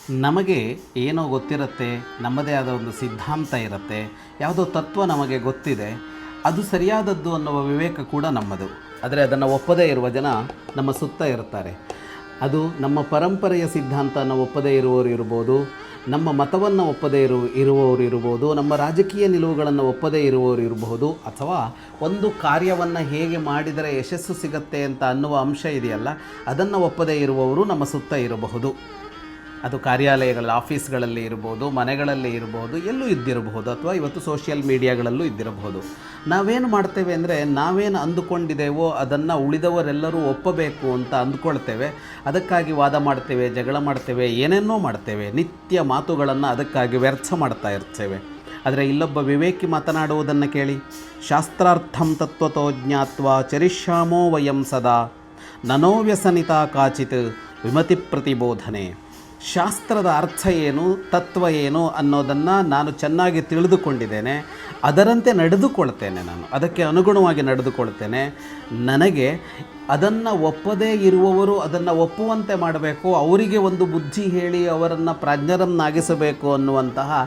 ನಮಗೆ ಏನೋ ಗೊತ್ತಿರುತ್ತೆ, ನಮ್ಮದೇ ಆದ ಒಂದು ಸಿದ್ಧಾಂತ ಇರುತ್ತೆ, ಯಾವುದೋ ತತ್ವ ನಮಗೆ ಗೊತ್ತಿದೆ, ಅದು ಸರಿಯಾದದ್ದು ಅನ್ನುವ ವಿವೇಕ ಕೂಡ ನಮ್ಮದು. ಆದರೆ ಅದನ್ನು ಒಪ್ಪದೇ ಇರುವ ಜನ ನಮ್ಮ ಸುತ್ತ ಇರ್ತಾರೆ. ಅದು ನಮ್ಮ ಪರಂಪರೆಯ ಸಿದ್ಧಾಂತನ ಒಪ್ಪದೇ ಇರುವವರು ಇರ್ಬೋದು, ನಮ್ಮ ಮತವನ್ನು ಒಪ್ಪದೇ ಇರುವವರು ಇರ್ಬೋದು, ನಮ್ಮ ರಾಜಕೀಯ ನಿಲುವುಗಳನ್ನು ಒಪ್ಪದೇ ಇರುವವರು ಇರಬಹುದು, ಅಥವಾ ಒಂದು ಕಾರ್ಯವನ್ನು ಹೇಗೆ ಮಾಡಿದರೆ ಯಶಸ್ಸು ಸಿಗತ್ತೆ ಅಂತ ಅನ್ನುವ ಅಂಶ ಇದೆಯಲ್ಲ, ಅದನ್ನು ಒಪ್ಪದೇ ಇರುವವರು ನಮ್ಮ ಸುತ್ತ ಇರಬಹುದು. ಅದು ಕಾರ್ಯಾಲಯಗಳಲ್ಲಿ, ಆಫೀಸ್ಗಳಲ್ಲಿ ಇರ್ಬೋದು, ಮನೆಗಳಲ್ಲಿ ಇರ್ಬೋದು, ಎಲ್ಲೂ ಇದ್ದಿರಬಹುದು, ಅಥವಾ ಇವತ್ತು ಸೋಷಿಯಲ್ ಮೀಡಿಯಾಗಳಲ್ಲೂ ಇದ್ದಿರಬಹುದು. ನಾವೇನು ಮಾಡ್ತೇವೆ ಅಂದರೆ, ನಾವೇನು ಅಂದುಕೊಂಡಿದ್ದೇವೋ ಅದನ್ನು ಉಳಿದವರೆಲ್ಲರೂ ಒಪ್ಪಬೇಕು ಅಂತ ಅಂದ್ಕೊಳ್ತೇವೆ. ಅದಕ್ಕಾಗಿ ವಾದ ಮಾಡ್ತೇವೆ, ಜಗಳ ಮಾಡ್ತೇವೆ, ಏನೇನೋ ಮಾಡ್ತೇವೆ, ನಿತ್ಯ ಮಾತುಗಳನ್ನು ಅದಕ್ಕಾಗಿ ವ್ಯರ್ಥ ಮಾಡ್ತಾ ಇರ್ತೇವೆ. ಆದರೆ ಇಲ್ಲೊಬ್ಬ ವಿವೇಕಿ ಮಾತನಾಡುವುದನ್ನು ಕೇಳಿ. ಶಾಸ್ತ್ರಾರ್ಥಂ ತತ್ವತೋ ಜ್ಞಾತ್ವಾ ಚರಿಷ್ಯಾಮೋ ವಯಂ ಸದಾ ನನೋ ವ್ಯಸನಿತಾ ಕಾಚಿತ್ ವಿಮತಿ ಪ್ರತಿಬೋಧನೆ. ಶಾಸ್ತ್ರದ ಅರ್ಥ ಏನು, ತತ್ವ ಏನು ಅನ್ನೋದನ್ನು ನಾನು ಚೆನ್ನಾಗಿ ತಿಳಿದುಕೊಂಡಿದ್ದೇನೆ, ಅದರಂತೆ ನಡೆದುಕೊಳ್ತೇನೆ, ನಾನು ಅದಕ್ಕೆ ಅನುಗುಣವಾಗಿ ನಡೆದುಕೊಳ್ತೇನೆ. ನನಗೆ ಅದನ್ನು ಒಪ್ಪದೇ ಇರುವವರು ಅದನ್ನು ಒಪ್ಪುವಂತೆ ಮಾಡಬೇಕು, ಅವರಿಗೆ ಒಂದು ಬುದ್ಧಿ ಹೇಳಿ ಅವರನ್ನು ಪ್ರಾಜ್ಞರನ್ನಾಗಿಸಬೇಕು ಅನ್ನುವಂತಹ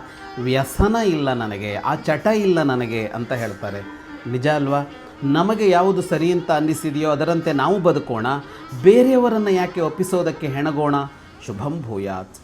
ವ್ಯಸನ ಇಲ್ಲ ನನಗೆ, ಆ ಚಟ ಇಲ್ಲ ನನಗೆ ಅಂತ ಹೇಳ್ತಾರೆ. ನಿಜ ಅಲ್ವಾ? ನಮಗೆ ಯಾವುದು ಸರಿ ಅಂತ ಅನ್ನಿಸಿದೆಯೋ ಅದರಂತೆ ನಾವು ಬದುಕೋಣ, ಬೇರೆಯವರನ್ನು ಯಾಕೆ ಒಪ್ಪಿಸೋದಕ್ಕೆ ಹೆಣಗೋಣ. ಶುಭಂ ಭೂಯಾತ್.